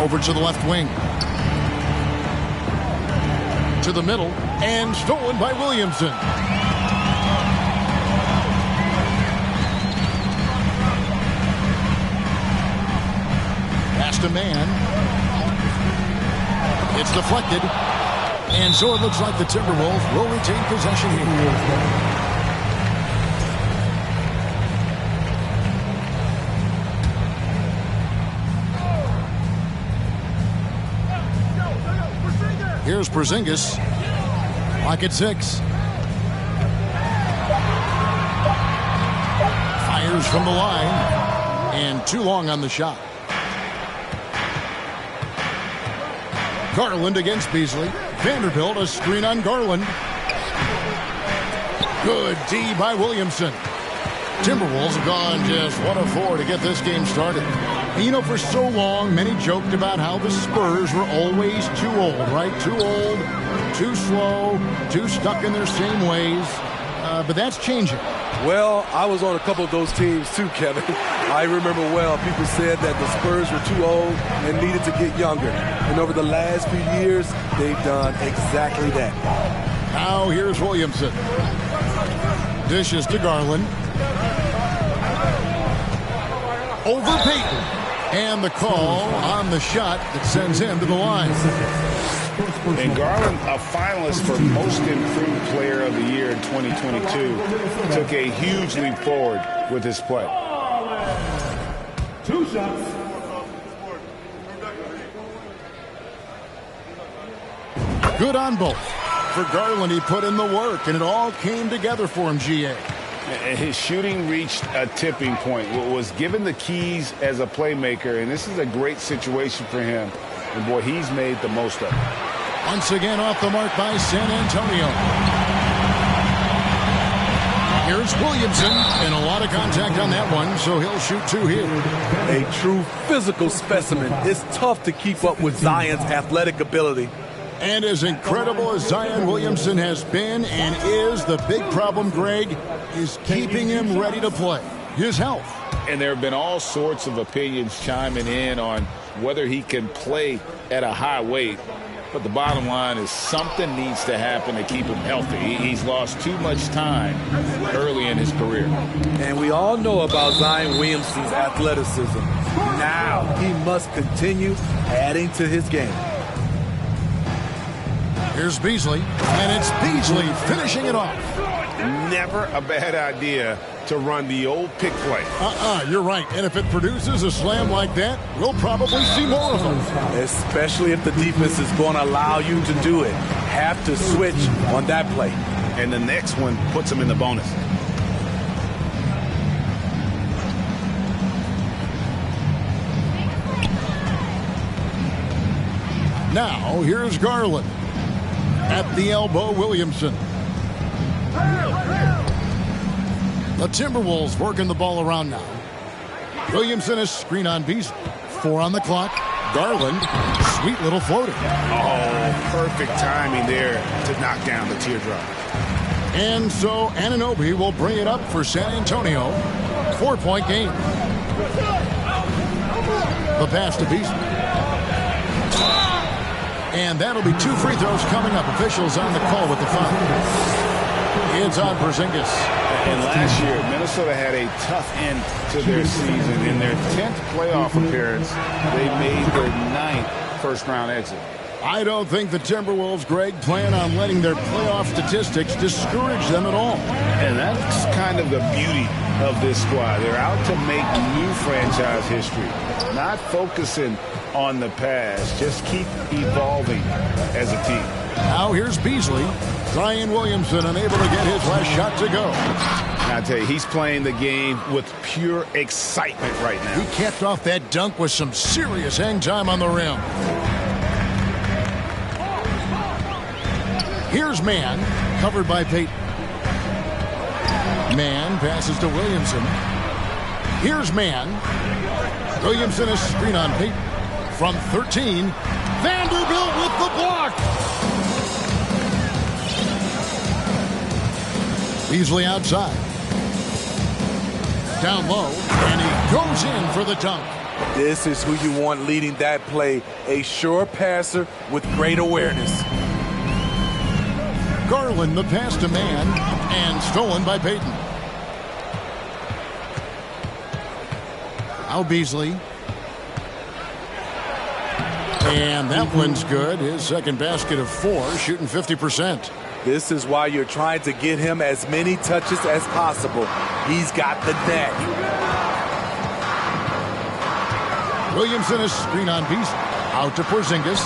Over to the left wing. To the middle, and stolen by Williamson. Past a man. It's deflected. And so it looks like the Timberwolves will retain possession here. Here's Porzingis. Clock at 6. Fires from the line. And too long on the shot. Garland against Beasley. Vanderbilt, a screen on Garland. Good D by Williamson. Timberwolves have gone just 1 of 4 to get this game started. And you know, for so long, many joked about how the Spurs were always too old, right? Too old, too slow, too stuck in their same ways. But that's changing. Well, I was on a couple of those teams too, Kevin. I remember well people said that the Spurs were too old and needed to get younger. And over the last few years, they've done exactly that. Now here's Williamson. Dishes to Garland. Over Payton. And the call on the shot that sends him to the line. And Garland, a finalist for Most Improved Player of the Year in 2022, took a huge leap forward with his play. 2 shots. Good on both. For Garland, he put in the work, and it all came together for him, GA. His shooting reached a tipping point, was given the keys as a playmaker, and this is a great situation for him. And, boy, he's made the most of it. Once again off the mark by San Antonio. Here's Williamson, and a lot of contact on that one, so he'll shoot 2 here. A true physical specimen. It's tough to keep up with Zion's athletic ability. And as incredible as Zion Williamson has been and is, the big problem, Greg, is keeping him ready to play. His health. And there have been all sorts of opinions chiming in on whether he can play at a high weight. But the bottom line is something needs to happen to keep him healthy. He's lost too much time early in his career. And we all know about Zion Williamson's athleticism. Now he must continue adding to his game. Here's Beasley, and it's Beasley finishing it off. Never a bad idea to run the old pick play. You're right. And if it produces a slam like that, we'll probably see more of them. Especially if the defense is going to allow you to do it. Have to switch on that play. And the next one puts them in the bonus. Now, here's Garland. At the elbow, Williamson. The Timberwolves working the ball around now. Williamson is screen on Beasley. 4 on the clock. Garland, sweet little floater. Oh, perfect timing there to knock down the teardrop. And so Anunoby will bring it up for San Antonio. 4-point game. The pass to Beasley. And that'll be 2 free throws coming up. Officials on the call with the foul. It's on Porzingis. And last year, Minnesota had a tough end to their season. In their 10th playoff appearance, they made their 9th first-round exit. I don't think the Timberwolves, Greg, plan on letting their playoff statistics discourage them at all. And that's kind of the beauty of this squad. They're out to make new franchise history, not focusing on the past. Just keep evolving as a team. Now here's Beasley. Zion Williamson unable to get his last shot to go. And I tell you, he's playing the game with pure excitement right now. He capped off that dunk with some serious hang time on the rim. Here's Mann, covered by Payton. Mann passes to Williamson. Here's Mann. Williamson is screen on Payton. From 13, Vanderbilt with the block. Beasley outside. Down low, and he goes in for the dunk. This is who you want leading that play. A sure passer with great awareness. Garland, the pass to man, and stolen by Peyton. Now Beasley. And that one's good. His second basket of 4, shooting 50%. This is why you're trying to get him as many touches as possible. He's got the knack. Williamson is screen on Beasley. Out to Porzingis.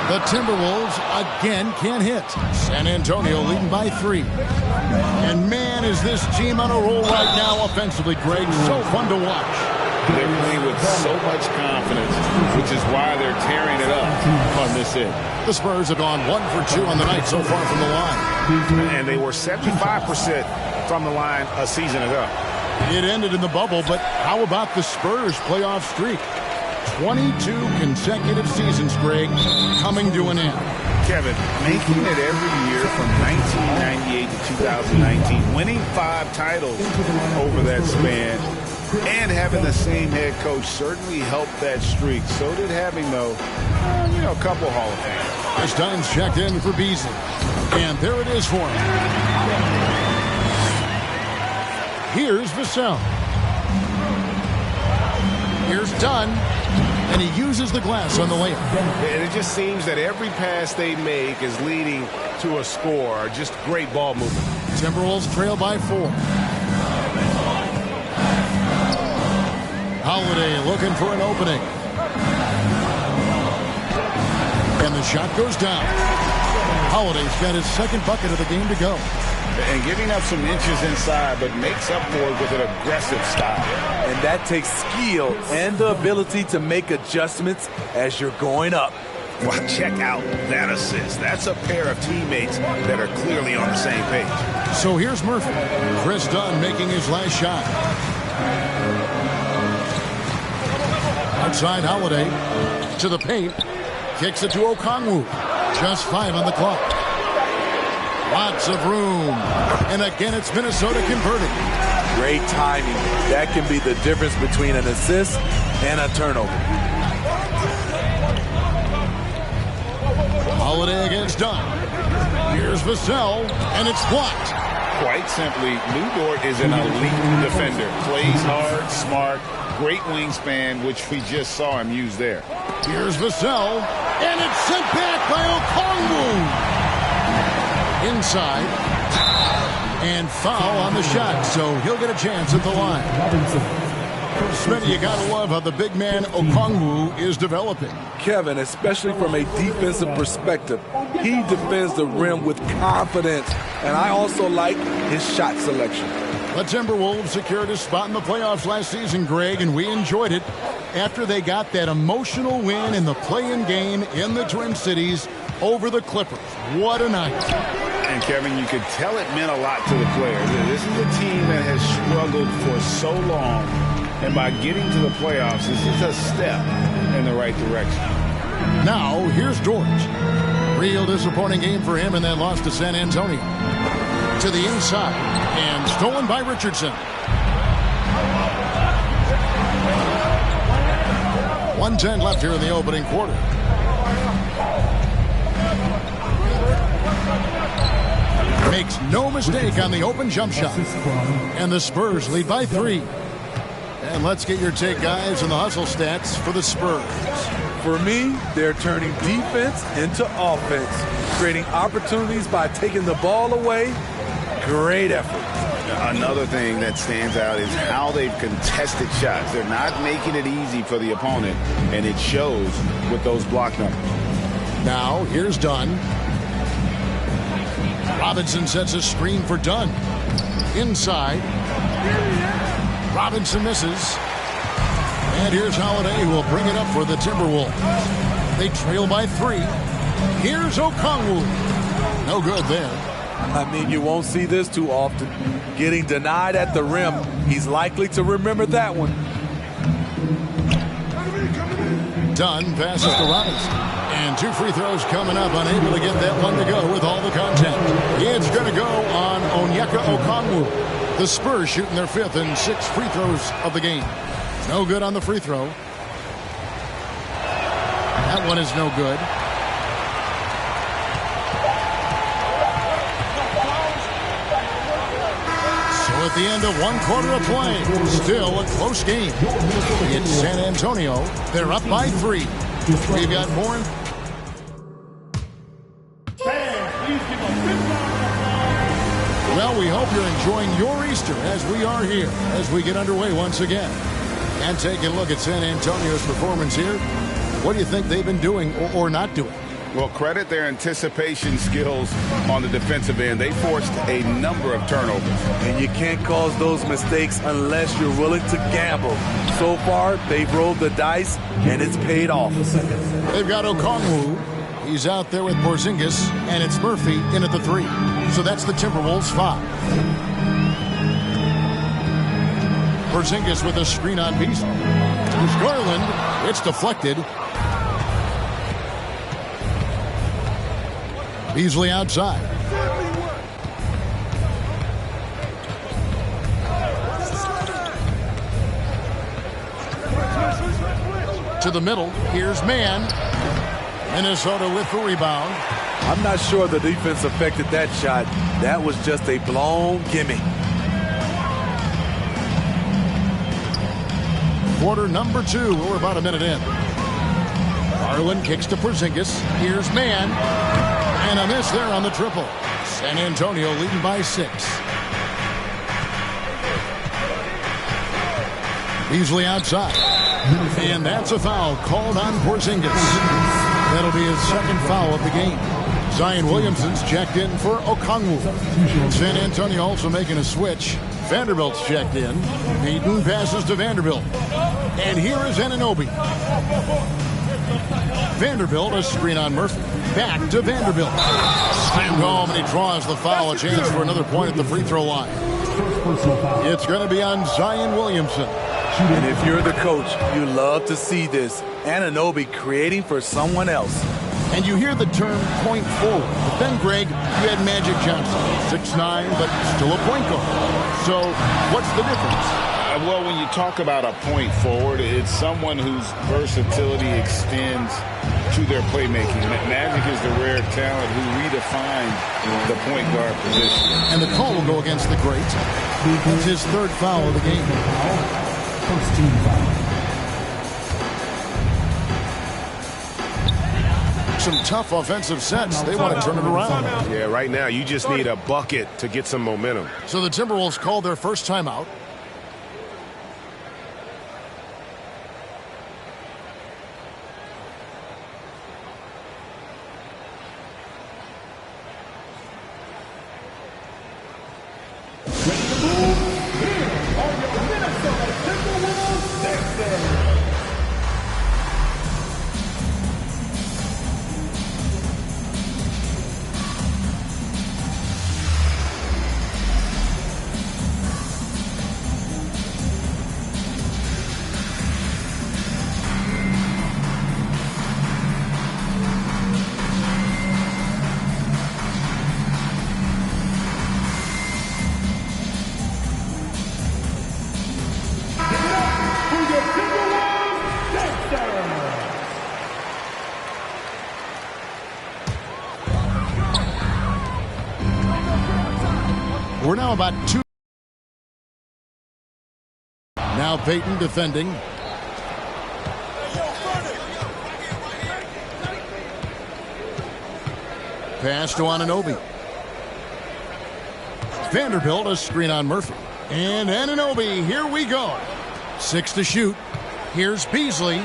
The Timberwolves again can't hit. San Antonio leading by 3. And man, is this team on a roll right now offensively, Greg. So fun to watch. They're playing with so much confidence, which is why they're tearing it up on this end. The Spurs have gone 1 for 2 on the night so far from the line. And they were 75% from the line a season ago. It ended in the bubble, but how about the Spurs playoff streak? 22 consecutive seasons, Greg, coming to an end. Kevin, making it every year from 1998 to 2019, winning 5 titles over that span, and having the same head coach certainly helped that streak. So did having, though, a couple Hall of Fame. This time's checked in for Beasley. And there it is for him. Here's Vassell. Here's Dunn. And he uses the glass on the layup. And it just seems that every pass they make is leading to a score. Just great ball movement. Timberwolves trail by 4. Holiday looking for an opening. And the shot goes down. Holiday's got his second bucket of the game to go. And giving up some inches inside, but makes up for it with an aggressive style. And that takes skill and the ability to make adjustments as you're going up. Well, check out that assist. That's a pair of teammates that are clearly on the same page. So here's Murphy. Chris Dunn making his last shot. Outside Holiday to the paint. Kicks it to Okongwu. Just 5 on the clock. Lots of room. And again, it's Minnesota converting. Great timing. That can be the difference between an assist and a turnover. Holiday against Dunn. Here's Vassell, and it's blocked. Quite simply, Lou Dort is an elite defender. Plays hard, smart, great wingspan, which we just saw him use there. Here's Vassell, and it's sent back by Okongwu. Inside, and foul on the shot, so he'll get a chance at the line. Smitty, you gotta love how the big man Okongwu is developing. Kevin, especially from a defensive perspective, he defends the rim with confidence, and I also like his shot selection. The Timberwolves secured a spot in the playoffs last season, Greg, and we enjoyed it after they got that emotional win in the play-in game in the Twin Cities over the Clippers. What a night. And, Kevin, you could tell it meant a lot to the players. This is a team that has struggled for so long, and by getting to the playoffs, this is a step in the right direction. Now, here's Dort. Real disappointing game for him in that loss to San Antonio. To the inside, and stolen by Richardson. 1:10 left here in the opening quarter. Makes no mistake on the open jump shot. And the Spurs lead by 3. And let's get your take, guys, on the hustle stats for the Spurs. For me, they're turning defense into offense, creating opportunities by taking the ball away. Great effort. Another thing that stands out is how they've contested shots. They're not making it easy for the opponent, and it shows with those block numbers. Now, here's Dunn. Robinson sets a screen for Dunn. Inside. Robinson misses. And here's Holiday, who will bring it up for the Timberwolves. They trail by 3. Here's Okongwu. No good there. I mean, you won't see this too often. Getting denied at the rim. He's likely to remember that one. Dunn passes to Robinson. And 2 free throws coming up, unable to get that one to go with all the contact. It's going to go on Onyeka Okongwu. The Spurs shooting their 5th and 6th free throws of the game. No good on the free throw. That one is no good. So at the end of one quarter of play, still a close game. It's San Antonio. They're up by 3. We've got more. Well, we hope you're enjoying your Easter as we are here, as we get underway once again. And taking a look at San Antonio's performance here. What do you think they've been doing or not doing? Well, credit their anticipation skills on the defensive end. They forced a number of turnovers. And you can't cause those mistakes unless you're willing to gamble. So far, they've rolled the dice, and it's paid off. They've got Okongwu. He's out there with Porzingis, and it's Murphy in at the 3. So that's the Timberwolves 5. Porzingis with a screen on Beasley. Here's Garland. It's deflected. Beasley outside. To the middle. Here's Mann. Minnesota with the rebound. I'm not sure the defense affected that shot. That was just a blown gimme. Quarter number 2. We're about a minute in. Garland kicks to Porzingis. Here's Mann. And a miss there on the triple. San Antonio leading by 6. Beasley outside. And that's a foul called on Porzingis. That'll be his second foul of the game. Zion Williamson's checked in for Okongwu. San Antonio also making a switch. Vanderbilt's checked in. Payton passes to Vanderbilt. And here is Anunoby. Vanderbilt, a screen on Murphy. Back to Vanderbilt. Slammed home, and he draws the foul. A chance for another point at the free throw line. It's going to be on Zion Williamson. And if you're the coach, you love to see this. Anunoby creating for someone else. And you hear the term point forward. But then, Greg, you had Magic Johnson. 6'9", but still a point guard. So what's the difference? Well, when you talk about a point forward, it's someone whose versatility extends to their playmaking. Magic is the rare talent who redefined the point guard position. And the call will go against the great. It's his 3rd foul of the game. First team foul. Some tough offensive sets. They want to turn it around. Yeah, right now you just need a bucket to get some momentum. So the Timberwolves called their first timeout. We're now about 2. Now Payton defending. Pass to Anunoby. Vanderbilt, a screen on Murphy. And Anunoby, here we go. 6 to shoot. Here's Beasley.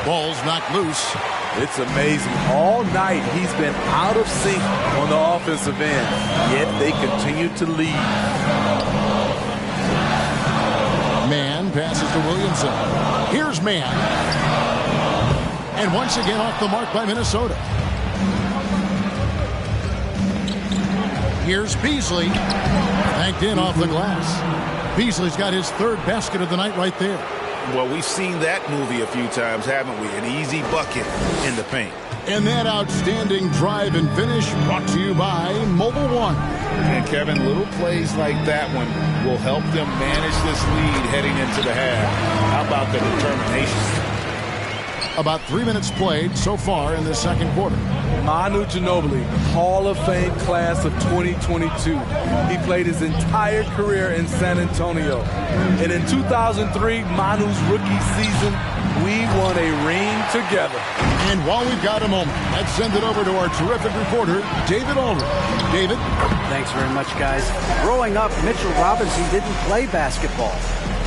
Ball's knocked loose. It's amazing. All night he's been out of sync on the offensive end, yet they continue to lead. Mann passes to Williamson. Here's Mann. And once again off the mark by Minnesota. Here's Beasley. Banked in off the glass. Beasley's got his 3rd basket of the night right there. Well, we've seen that movie a few times, haven't we? An easy bucket in the paint. And that outstanding drive and finish brought to you by Mobile One. And Kevin, little plays like that one will help them manage this lead heading into the half. How about the determination? About 3 minutes played so far in the second quarter. Manu Ginobili, Hall of Fame class of 2022. He played his entire career in San Antonio. And in 2003, Manu's rookie season, we won a ring together. And while we've got a moment, let's send it over to our terrific reporter, David Ulrich. David? Thanks very much, guys. Growing up, Mitchell Robinson didn't play basketball,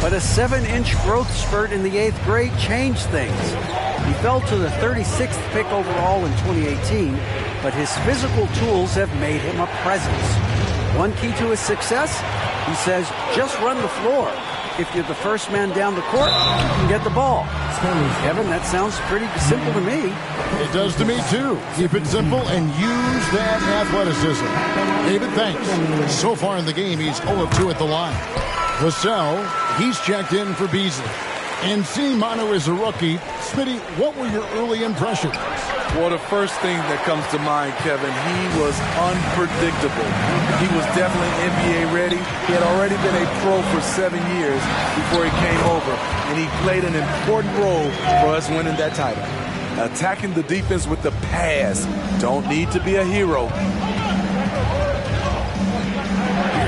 but a 7-inch growth spurt in the 8th grade changed things. He fell to the 36th pick overall in 2018, but his physical tools have made him a presence. One key to his success, he says, just run the floor. If you're the first man down the court, you can get the ball. Kevin, that sounds pretty simple to me. It does to me, too. Keep it simple and use that athleticism. David, thanks. So far in the game, he's 0 of 2 at the line. Vassell, he's checked in for Beasley. And seeing Manu as a rookie, Smitty, what were your early impressions? Well, the first thing that comes to mind, Kevin, he was unpredictable. He was definitely NBA ready. He had already been a pro for 7 years before he came over, and he played an important role for us winning that title. Attacking the defense with the pass. Don't need to be a hero.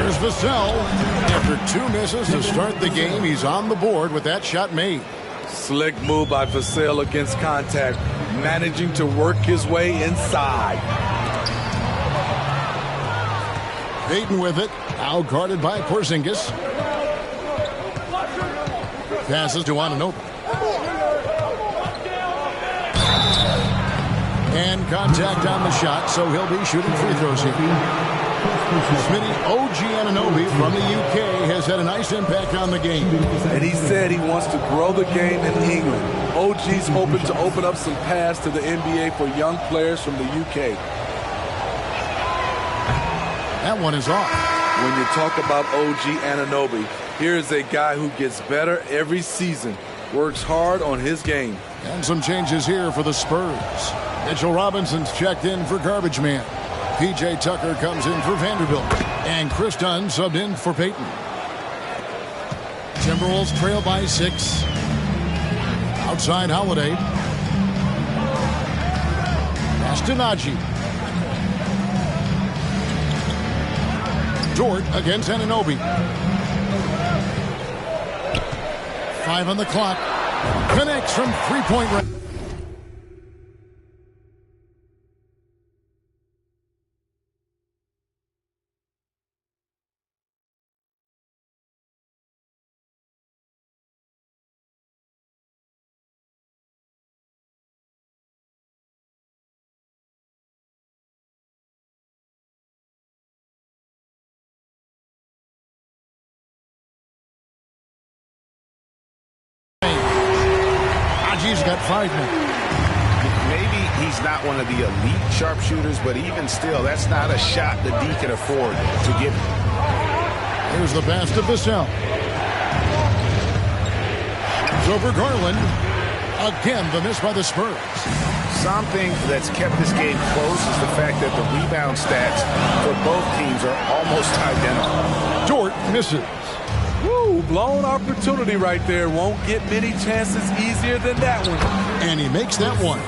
Here's Vassell. After 2 misses to start the game, he's on the board with that shot made. Slick move by Vassell against contact, managing to work his way inside. Payton with it, out guarded by Porzingis. Passes to Anunoby. And contact on the shot, so he'll be shooting free throws here. Smitty, OG Anunoby from the UK has had a nice impact on the game. And he said he wants to grow the game in England. OG's hoping to open up some paths to the NBA for young players from the UK. That one is off. When you talk about OG Anunoby, here is a guy who gets better every season, works hard on his game. And some changes here for the Spurs. Mitchell Robinson's checked in for Garbage Man. P.J. Tucker comes in for Vanderbilt. And Chris Dunn subbed in for Payton. Timberwolves trail by 6. Outside Holiday. Pass to Najee. Dort against Anunoby. 5 on the clock. Connects from three-point range. He's got 5 minutes. Maybe he's not one of the elite sharpshooters, but even still, that's not a shot that D can afford to give him. Here's the pass to Vassell. It's over Garland. Again, the miss by the Spurs. Something that's kept this game close is the fact that the rebound stats for both teams are almost identical. Dort misses. Woo, blown opportunity right there. Won't get many chances easier than that one. And he makes that one.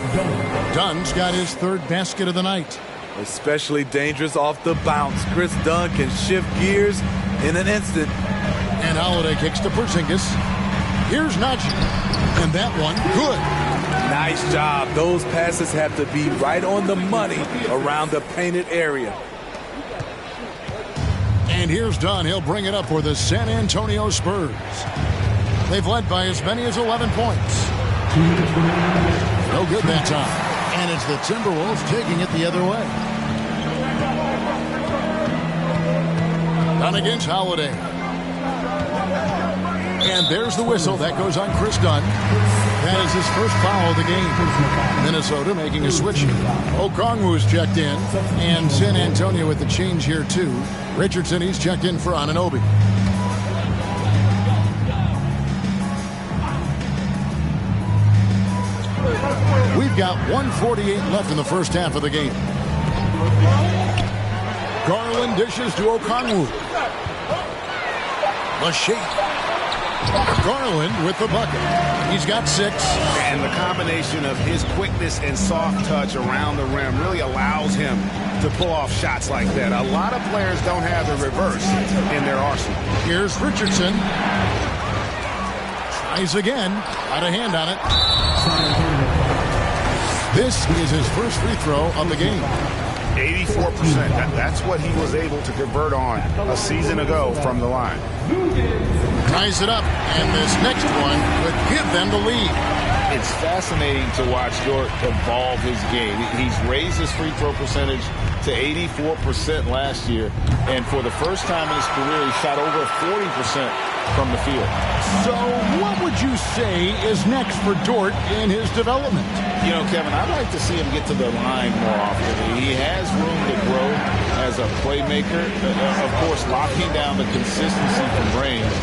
Dunn's got his 3rd basket of the night. Especially dangerous off the bounce. Chris Dunn can shift gears in an instant. And Holiday kicks to Porzingis. Here's Najee. And that one, good. Nice job. Those passes have to be right on the money around the painted area. And here's Dunn. He'll bring it up for the San Antonio Spurs. They've led by as many as 11 points. No good that time. And it's the Timberwolves taking it the other way. Dunn against Holiday. And there's the whistle. That goes on Chris Dunn. That is his first foul of the game. Minnesota making a switch. Okongwu's checked in. And San Antonio with the change here, too. Richardson, he's checked in for Anunoby. We've got 1:48 left in the first half of the game. Garland dishes to Okongwu. Lachey. Garland with the bucket. He's got 6. And the combination of his quickness and soft touch around the rim really allows him to pull off shots like that. A lot of players don't have the reverse in their arsenal. Here's Richardson. Tries again. Got a hand on it. This is his first free throw of the game. 84%. That's what he was able to convert on a season ago from the line. Ties it up, and this next one could give them the lead. It's fascinating to watch Dort evolve his game. He's raised his free throw percentage to 84% last year, and for the first time in his career, he shot over 40% from the field. So what would you say is next for Dort in his development? You know, Kevin, I'd like to see him get to the line more often. He has room to grow as a playmaker. Of course, locking down the consistency from range,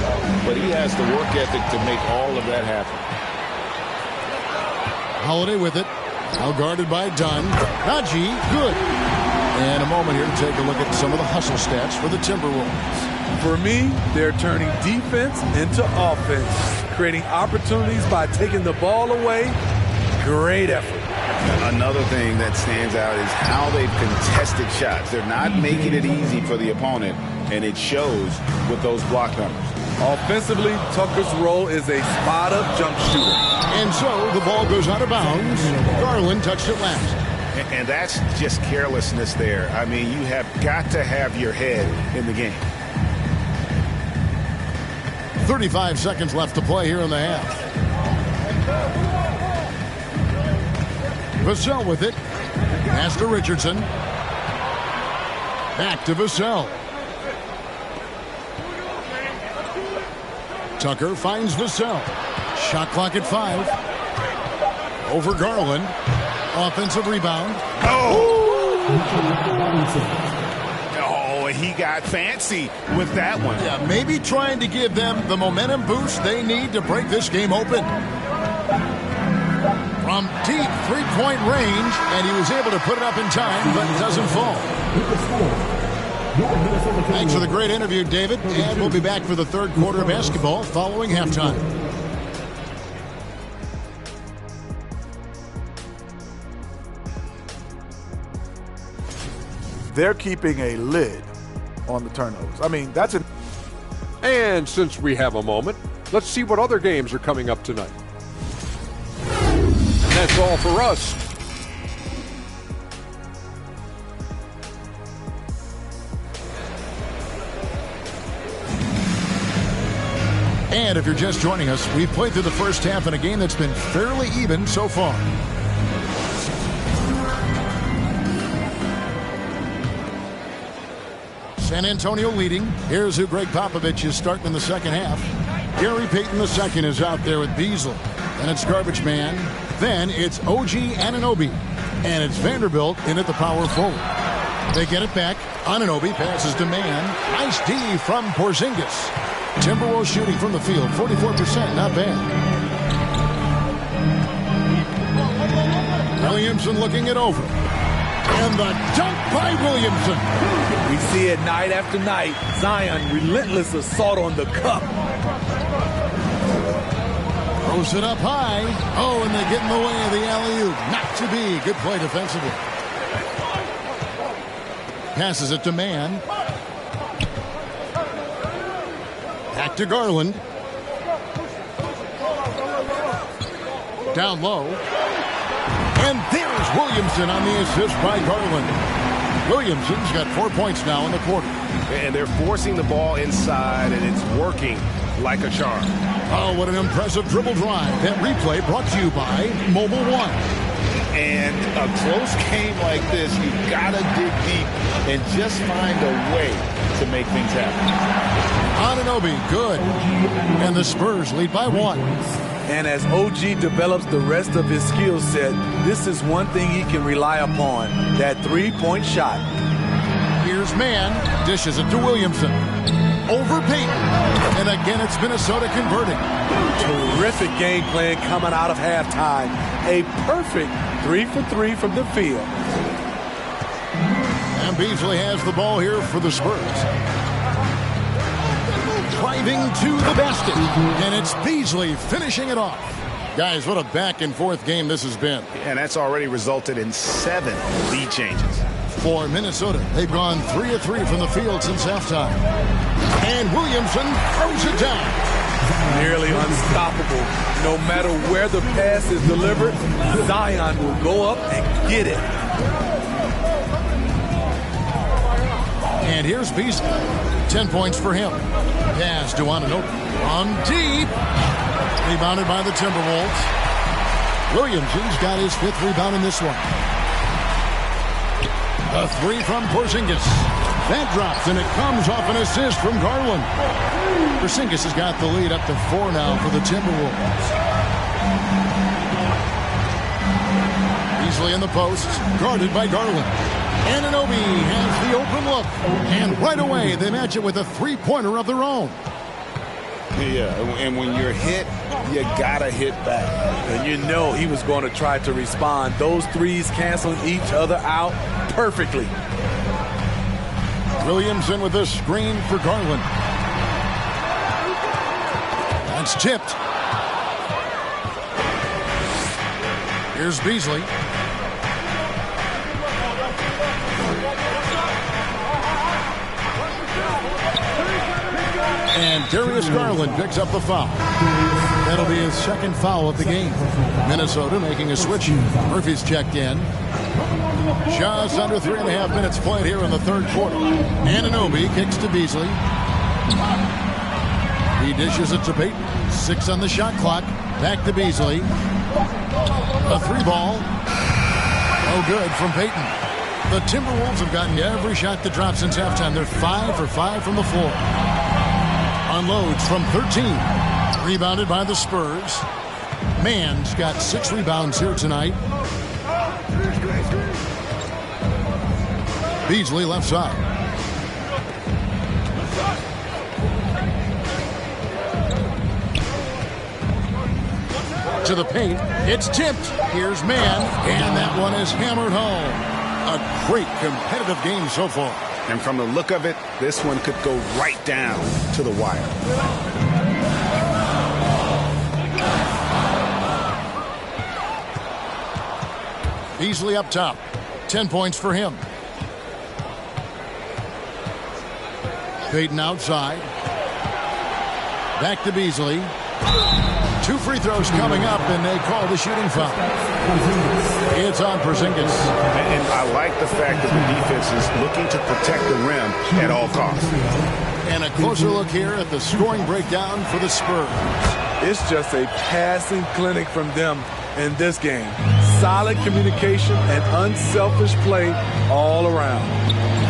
but he has the work ethic to make all of that happen. Holiday with it. Now guarded by Dunn. Najee, good. And a moment here to take a look at some of the hustle stats for the Timberwolves. For me, they're turning defense into offense, creating opportunities by taking the ball away. Great effort. Another thing that stands out is how they've contested shots. They're not making it easy for the opponent, and it shows with those block numbers. Offensively, Tucker's role is a spot-up jump shooter. And so the ball goes out of bounds. Garland touched it last. And that's just carelessness there. I mean, you have got to have your head in the game. 35 seconds left to play here in the half. Vassell with it. Pass to Richardson. Back to Vassell. Tucker finds Vassell. Shot clock at 5. Over Garland. Offensive rebound. Oh, he got fancy with that one. Yeah, maybe trying to give them the momentum boost they need to break this game open. From deep three-point range, and he was able to put it up in time, but it doesn't fall. Thanks for the great interview, David, and we'll be back for the third quarter of basketball following halftime. They're keeping a lid on the turnovers. I mean, that's an... And since we have a moment, let's see what other games are coming up tonight. And that's all for us. And if you're just joining us, we've played through the first half in a game that's been fairly even so far. San Antonio leading. Here's who Greg Popovich is starting in the second half. Gary Payton II is out there with Beasley. Then it's Garbage Man. Then it's OG Anunoby. And it's Vanderbilt in at the power forward. They get it back. Anunoby passes to Mann. Nice D from Porzingis. Timberwolves shooting from the field. 44%, not bad. Williamson looking it over. And the dunk by Williamson. We see it night after night. Zion, relentless assault on the cup. Throws it up high. Oh, and they get in the way of the alley-oop. Not to be. Good play defensively. Passes it to Mann. Back to Garland. Down low. And there's Williamson on the assist by Garland. Williamson's got 4 points now in the quarter. And they're forcing the ball inside, and it's working like a charm. Oh, what an impressive dribble drive. That replay brought to you by Mobile One. And a close game like this, you've got to dig deep and just find a way to make things happen. Anunoby, good. And the Spurs lead by 1. And as OG develops the rest of his skill set, this is one thing he can rely upon, that three-point shot. Here's Mann, dishes it to Williamson. Over Payton. And again, it's Minnesota converting. Terrific game plan coming out of halftime. A perfect 3 for 3 from the field. And Beasley has the ball here for the Spurs. Driving to the basket. And it's Beasley finishing it off. Guys, what a back-and-forth game this has been. And that's already resulted in 7 lead changes. For Minnesota, they've gone 3 of 3 from the field since halftime. And Williamson throws it down. Nearly unstoppable. No matter where the pass is delivered, Zion will go up and get it. And here's Beasley. 10 points for him. Pass to Anunoby. On deep. Rebounded by the Timberwolves. Williamson's got his 5th rebound in this one. A 3 from Porzingis. That drops, and it comes off an assist from Garland. Porzingis has got the lead up to 4 now for the Timberwolves. Beasley in the post, guarded by Garland. Anunoby has the open look, and right away they match it with a three-pointer of their own. Yeah, and when you're hit, you gotta hit back. And you know he was going to try to respond. Those threes canceling each other out perfectly. Williamson with a screen for Garland. That's tipped. Here's Beasley. And Darius Garland picks up the foul. That'll be his 2nd foul of the game. Minnesota making a switch. Murphy's checked in. Just under 3.5 minutes played here in the 3rd quarter. Anunoby kicks to Beasley. He dishes it to Payton. 6 on the shot clock. Back to Beasley. A 3-ball. Oh, good from Payton. The Timberwolves have gotten every shot that dropped since halftime. They're 5 for 5 from the floor. Unloads from 13. Rebounded by the Spurs. Mann's got 6 rebounds here tonight. Beasley left side. To the paint. It's tipped. Here's Mann. And that one is hammered home. A great competitive game so far. And from the look of it, this one could go right down to the wire. Beasley up top. 10 points for him. Payton outside. Back to Beasley. 2 free throws coming up, and they call the shooting foul. It's on Porzingis. And I like the fact that the defense is looking to protect the rim at all costs. And a closer look here at the scoring breakdown for the Spurs. It's just a passing clinic from them in this game. Solid communication and unselfish play all around.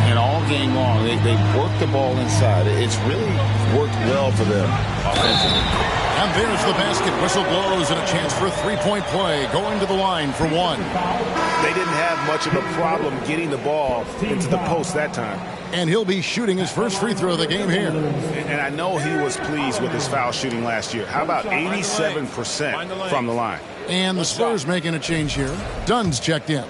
And all game long, they work the ball inside. It's really worked well for them offensively. And there's the basket. Whistle blows and a chance for a 3-point play. Going to the line for 1. They didn't have much of a problem getting the ball into the post that time. And he'll be shooting his first free throw of the game here. And I know he was pleased with his foul shooting last year. How about 87% from the line? And the Spurs making a change here. Dunn's checked in.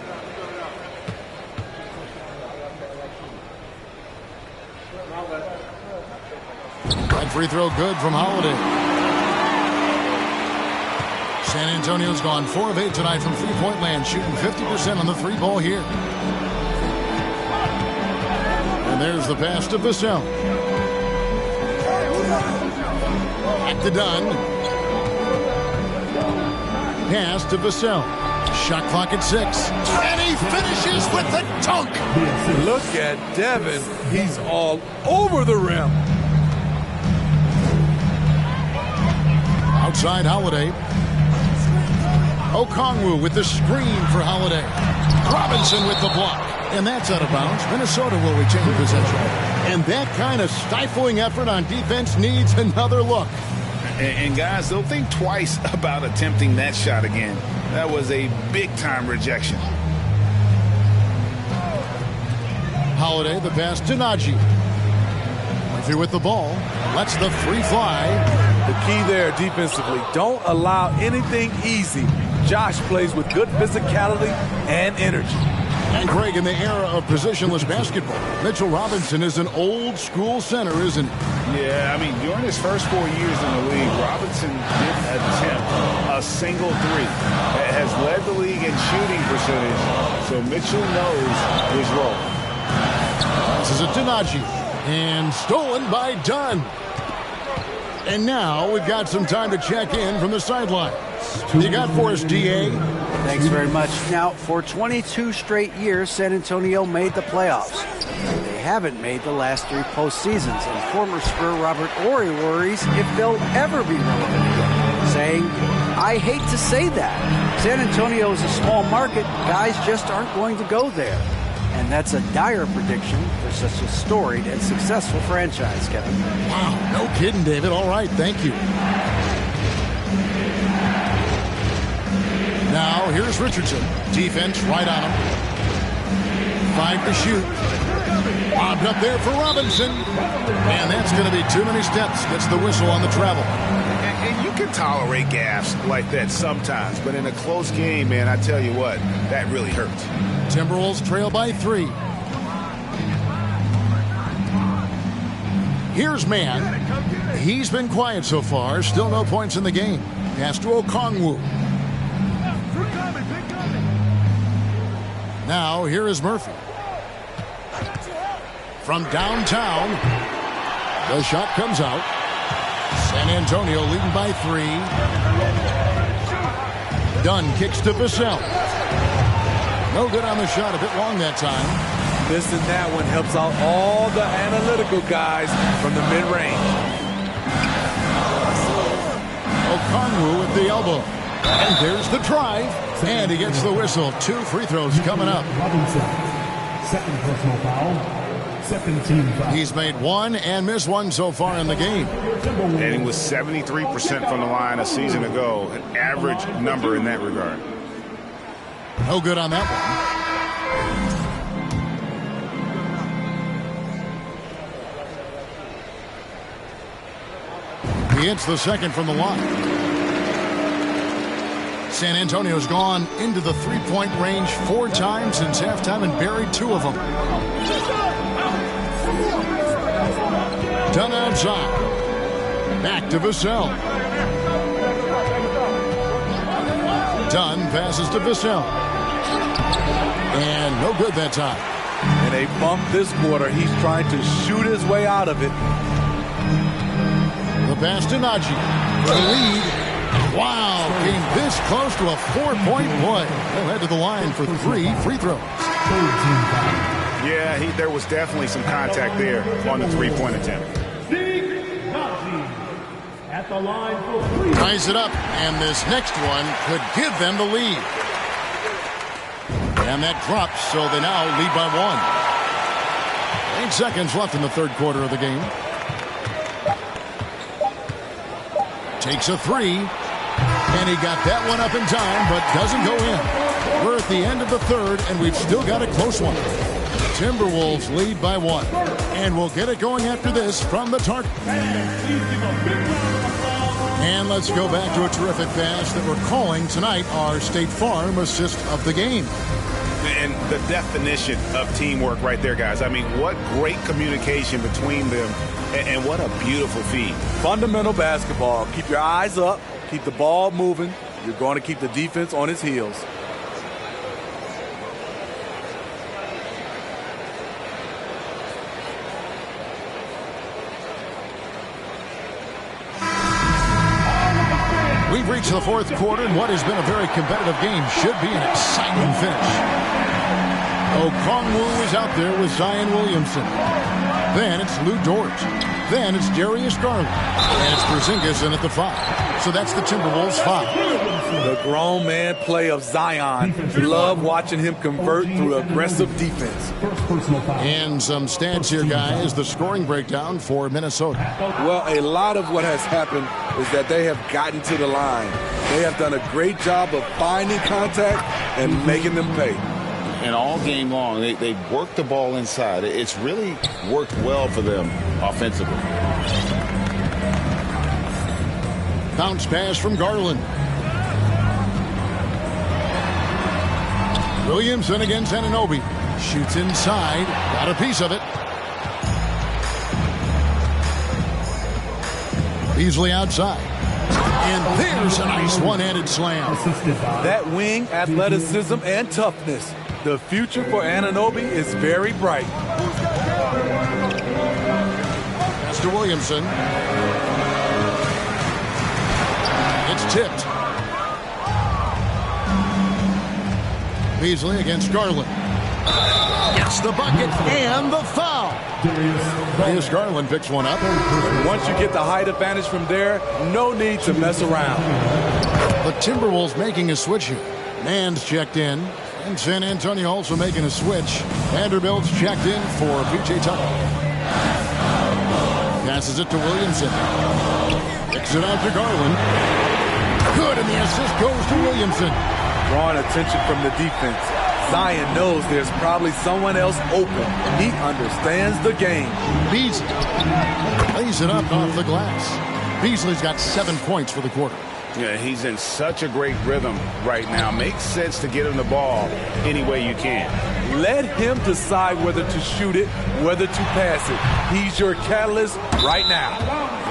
That free throw good from Holiday. San Antonio's gone 4 of 8 tonight from three-point land, shooting 50% on the 3-ball here. And there's the pass to Vassell. Back to Dunn. Pass to Vassell. Shot clock at 6. And he finishes with the dunk. Look at Devin. He's all over the rim. Outside Holiday. Okongwu with the screen for Holiday. Robinson with the block. And that's out of bounds. Minnesota will retain possession. And that kind of stifling effort on defense needs another look. And guys, they'll think twice about attempting that shot again. That was a big-time rejection. Holiday, the pass to Najee. Murphy with the ball. Lets the 3 fly. The key there defensively, don't allow anything easy. Josh plays with good physicality and energy. And Craig, in the era of positionless basketball, Mitchell Robinson is an old-school center, isn't he? Yeah, I mean, during his first 4 years in the league, Robinson didn't attempt a single three. Has led the league in shooting percentage, so Mitchell knows his role. This is a Tenaji, and stolen by Dunn. And now we've got some time to check in from the sideline. You got for us, D.A.? Thanks very much. Now, for 22 straight years, San Antonio made the playoffs. They haven't made the last 3 postseasons, and former Spur Robert Ory worries if they'll ever be relevant again, saying, I hate to say that. San Antonio is a small market. Guys just aren't going to go there. And that's a dire prediction for such a storied and successful franchise, Kevin. Wow, no kidding, David. All right, thank you. Now, here's Richardson. Defense right on him. 5 to shoot. Bobbed up there for Robinson. And that's going to be too many steps. Gets the whistle on the travel. And you can tolerate gaffes like that sometimes, but in a close game, man, I tell you what, that really hurts. Timberwolves trail by 3. Here's Man. He's been quiet so far. Still no points in the game. Pass to Okongwu. Now, here is Murphy. From downtown, the shot comes out. San Antonio leading by 3. Dunn kicks to Vassell. No good on the shot, a bit long that time. This and that one helps out all the analytical guys from the mid-range. Okongwu with the elbow. And there's the drive. And he gets the whistle. 2 free throws coming up. Robinson, second personal foul. Second team foul. He's made 1 and missed 1 so far in the game. And he was 73% from the line a season ago, an average number in that regard. No good on that one. He hits the second from the line. San Antonio's gone into the three-point range 4 times since halftime and buried 2 of them. Dunn outside. Back to Vassell. Dunn passes to Vassell. And no good that time. And they bumped this quarter. He's trying to shoot his way out of it. The pass to Naji. For the lead. Wow, came this close to a 4-point play. They'll head to the line for 3 free throws. Yeah, there was definitely some contact there on the 3-point attempt. At the line for 3. Ties it up, and this next one could give them the lead. And that drops, so they now lead by 1. 8 seconds left in the third quarter of the game. Takes a 3, and he got that one up in time, but doesn't go in. We're at the end of the third, and we've still got a close one. Timberwolves lead by 1, and we'll get it going after this from the target. And let's go back to a terrific pass that we're calling tonight our State Farm assist of the game. And the definition of teamwork right there, guys. I mean, what great communication between them, and what a beautiful feed. Fundamental basketball. Keep your eyes up. Keep the ball moving. You're going to keep the defense on its heels. We've reached the fourth quarter, and what has been a very competitive game should be an exciting finish. Okongwu is out there with Zion Williamson. Then it's Lou Dort. Then it's Darius Garland. And it's Porzingis in at the 5. So that's the Timberwolves 5. The grown man play of Zion. Love watching him convert through aggressive defense. And some stats here, guys. The scoring breakdown for Minnesota. Well, a lot of what has happened is that they have gotten to the line. They have done a great job of finding contact and making them pay. And all game long, they've worked the ball inside. It's really worked well for them offensively. Bounce pass from Garland. Williamson against Anunoby. Shoots inside. Got a piece of it. Beasley outside. And there's a nice one-handed slam. That wing athleticism and toughness. The future for Anunoby is very bright. Pass to Williamson. It's tipped. Beasley against Garland. Gets the bucket and the foul. Darius Garland picks one up. Once you get the height advantage from there, no need to mess around. The Timberwolves making a switch here. Mann's checked in. And San Antonio also making a switch. Vanderbilt's checked in for P.J. Tucker. Passes it to Williamson. Kicks it out to Garland. Good, and the assist goes to Williamson. Drawing attention from the defense. Zion knows there's probably someone else open. He understands the game. Beasley lays it up off the glass. Beasley's got 7 points for the quarter. Yeah, he's in such a great rhythm right now. Makes sense to get him the ball any way you can. Let him decide whether to shoot it, whether to pass it. He's your catalyst right now.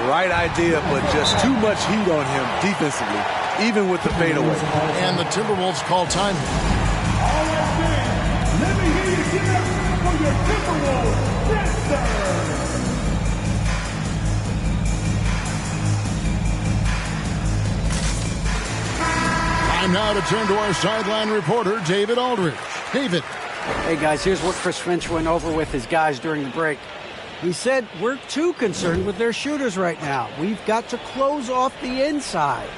Right idea, but just too much heat on him defensively, even with the fadeaway. And the Timberwolves call time. All right, fans, let me hear you give it up for your Timberwolves dancer. Time now to turn to our sideline reporter, David Aldridge. David. Hey, guys, here's what Chris Finch went over with his guys during the break. He said, we're too concerned with their shooters right now. We've got to close off the inside.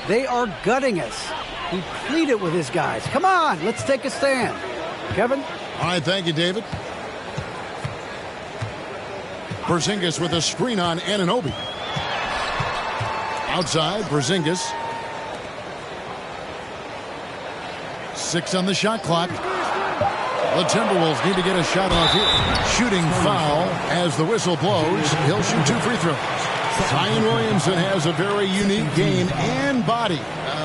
They are gutting us. He pleaded with his guys. Come on, let's take a stand. Kevin? All right, thank you, David. Porzingis with a screen on Anunoby. Outside, Porzingis. 6 on the shot clock. The Timberwolves need to get a shot off here. Shooting foul as the whistle blows. He'll shoot 2 free throws. Zion Williamson has a very unique game and body.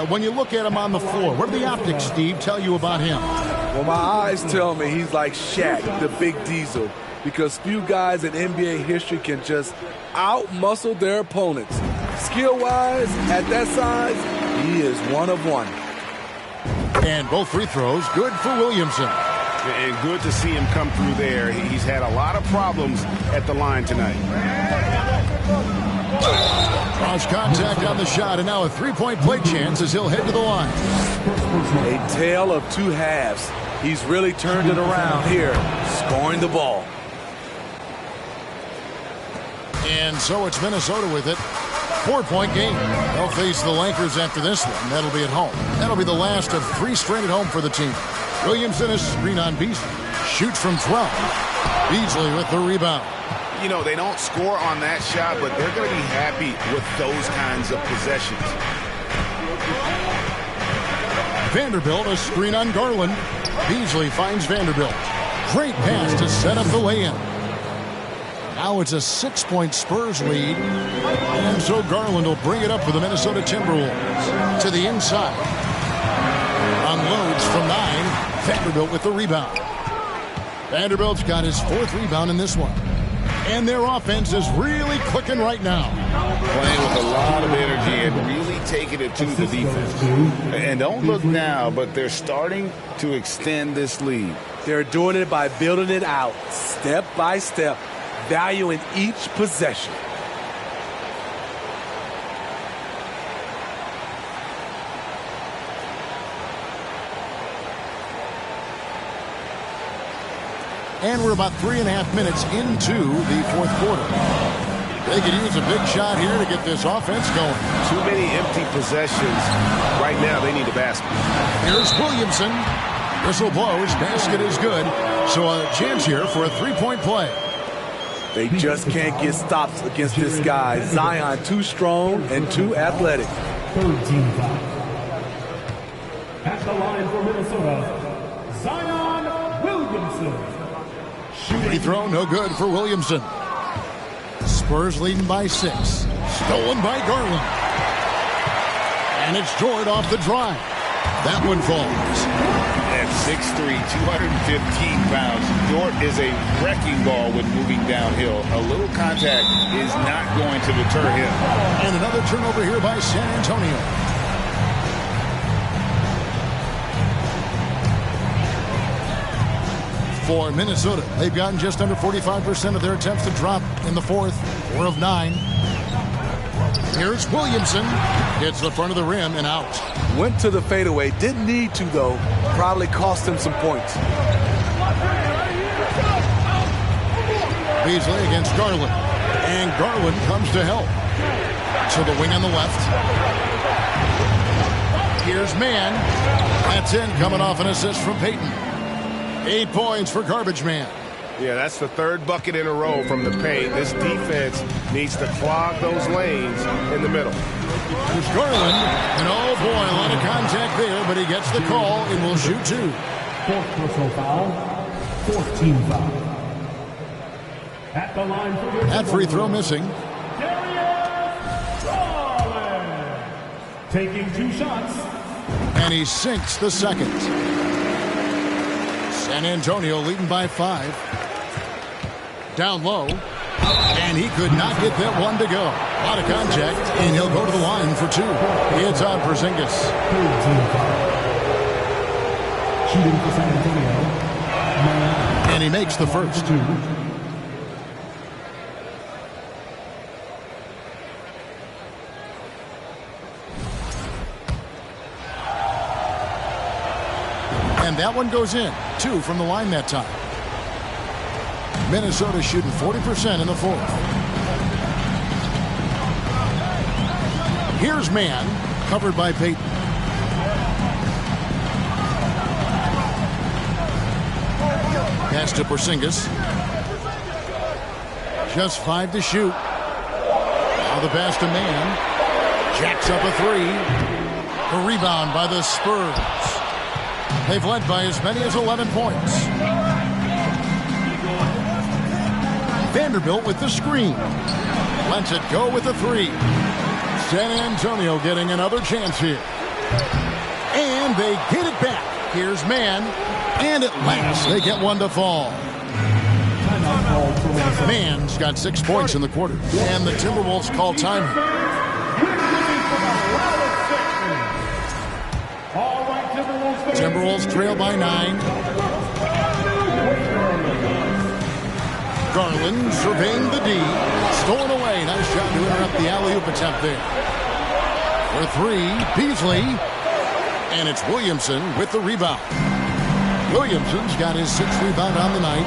When you look at him on the floor, what do the optics, Steve, tell you about him? Well, my eyes tell me he's like Shaq, the big diesel, because few guys in NBA history can just out-muscle their opponents. Skill-wise, at that size, he is one of one. And both free throws good for Williamson. And good to see him come through there. He's had a lot of problems at the line tonight. Cross contact on the shot, and now a three-point play chance as he'll head to the line. A tale of two halves. He's really turned it around here, scoring the ball. And so it's Minnesota with it. 4-point game. They'll face the Lakers after this one. That'll be at home. That'll be the last of 3 straight at home for the team. Williamson is screen on Beasley. Shoots from 12. Beasley with the rebound. You know, they don't score on that shot, but they're going to be happy with those kinds of possessions. Vanderbilt, a screen on Garland. Beasley finds Vanderbilt. Great pass to set up the lay-in. Now it's a 6-point Spurs lead. And so Garland will bring it up for the Minnesota Timberwolves. To the inside. Unloads from 9. Vanderbilt with the rebound. Vanderbilt's got his 4th rebound in this one. And their offense is really clicking right now. Playing with a lot of energy and really taking it to the defense. And don't look now, but they're starting to extend this lead. They're doing it by building it out, step by step, valuing each possession. And we're about 3.5 minutes into the 4th quarter. They could use a big shot here to get this offense going. Too many empty possessions. Right now, they need a basket. Here's Williamson. Whistle blows. Basket is good. So a chance here for a 3-point play. They just can't get stops against this guy. Zion too strong and too athletic. 3rd team foul. At the line for Minnesota, Zion Williamson. Free throw, no good for Williamson. Spurs leading by 6. Stolen by Garland. And it's Dort off the drive. That one falls. At 6'3", 215 pounds, Dort is a wrecking ball when moving downhill. A little contact is not going to deter him. And another turnover here by San Antonio. For Minnesota, they've gotten just under 45% of their attempts to drop in the fourth. 4 of 9. Here's Williamson. Hits the front of the rim and out. Went to the fadeaway. Didn't need to, though. Probably cost him some points. Beasley against Garland. And Garland comes to help. To the wing on the left. Here's Mann. That's in, coming off an assist from Payton. 8 points for Garbage Man. Yeah, that's the third bucket in a row from the paint. This defense needs to clog those lanes in the middle. Here's Garland. And oh boy, a lot of contact there, but he gets the call and will shoot 2. Fourth personal foul. 14 foul. At the line for your that free throw missing. taking 2 shots. And he sinks the second. San Antonio leading by 5. Down low. And he could not get that one to go. A lot of contact, and he'll go to the line for 2. It's on Porzingis. Shooting for San Antonio. And he makes the first. And that one goes in. 2 from the line that time. Minnesota shooting 40% in the fourth. Here's Mann, covered by Payton. Pass to Porzingis. Just 5 to shoot. Now the pass to Mann. Jacks up a 3. A rebound by the Spurs. They've led by as many as 11 points. Vanderbilt with the screen. Lets it go with a 3. San Antonio getting another chance here. And they get it back. Here's Mann. And at last, they get one to fall. Mann's got 6 points in the quarter. And the Timberwolves call time. Timberwolves trail by 9. Garland surveying the D. Stolen away. Nice shot to interrupt the alley-oop attempt there. For 3, Beasley. And it's Williamson with the rebound. Williamson's got his 6th rebound on the night.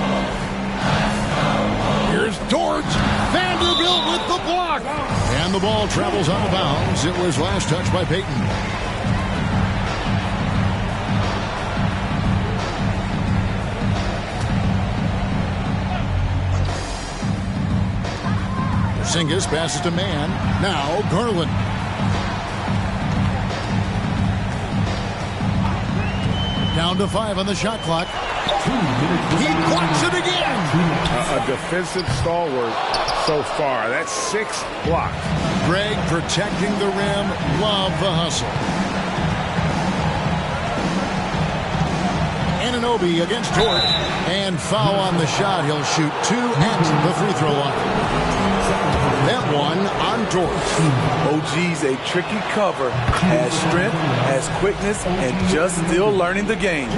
Here's Dort. Vanderbilt with the block. And the ball travels out of bounds. It was last touched by Payton. Porzingis passes to Mann. Now Garland. Down to 5 on the shot clock. He blocks it again. A defensive stalwart so far. That's 6 blocks. Greg protecting the rim. Love the hustle. Anunoby against Dort. And foul on the shot. He'll shoot 2 at the free throw line. That one on Dort. OG's a tricky cover. Has strength, has quickness, and just still learning the game.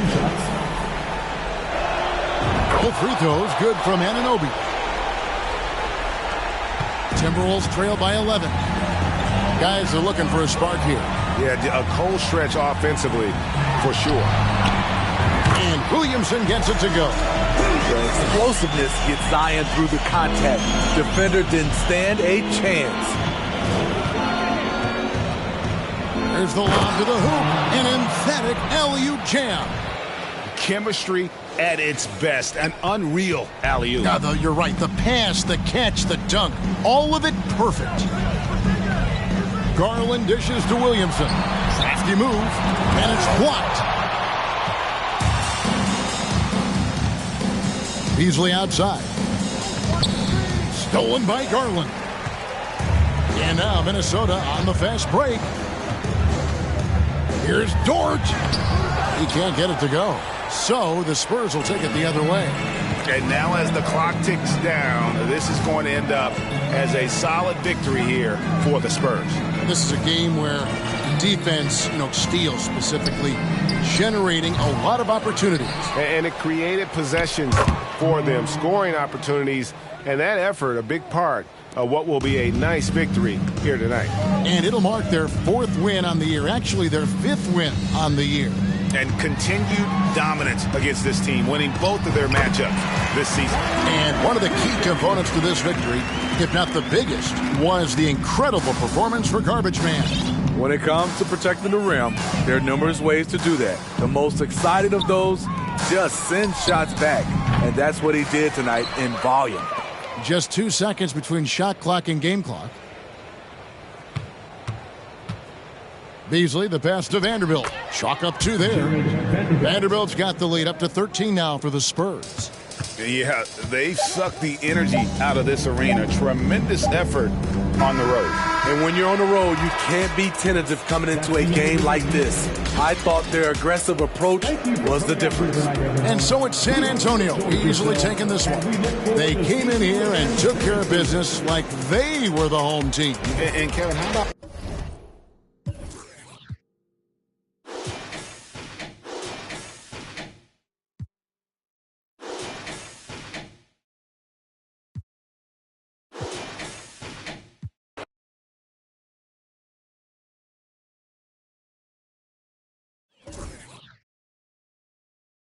Both free throws good from Anunoby. Timberwolves trail by 11. Guys are looking for a spark here. Yeah, a cold stretch offensively for sure. And Williamson gets it to go. The explosiveness gets Zion through the contact. Defender didn't stand a chance. There's the lob to the hoop. An emphatic alley-oop jam. Chemistry at its best. An unreal alley-oop. Now, though, you're right. The pass, the catch, the dunk. All of it perfect. Garland dishes to Williamson. Crafty move. And it's blocked. Beasley outside. Stolen by Garland. And now Minnesota on the fast break. Here's Dort. He can't get it to go. So the Spurs will take it the other way. And now as the clock ticks down, this is going to end up as a solid victory here for the Spurs. This is a game where defense, steals specifically, generating a lot of opportunities. And it created possessions for them, scoring opportunities, and that effort, a big part of what will be a nice victory here tonight. And it'll mark their 4th win on the year, actually their 5th win on the year. And continued dominance against this team, winning both of their matchups this season. And one of the key components to this victory, if not the biggest, was the incredible performance for Garbage Man. When it comes to protecting the rim, there are numerous ways to do that. The most excited of those, just send shots back. And that's what he did tonight in volume. Just 2 seconds between shot clock and game clock. Beasley, the pass to Vanderbilt. Chalk up 2 there. Vanderbilt's got the lead up to 13 now for the Spurs. Yeah, they've sucked the energy out of this arena. Tremendous effort on the road. And when you're on the road, you can't be tentative coming into a game like this. I thought their aggressive approach was the difference. And so it's San Antonio easily taking this one. They came in here and took care of business like they were the home team. And Kevin, how about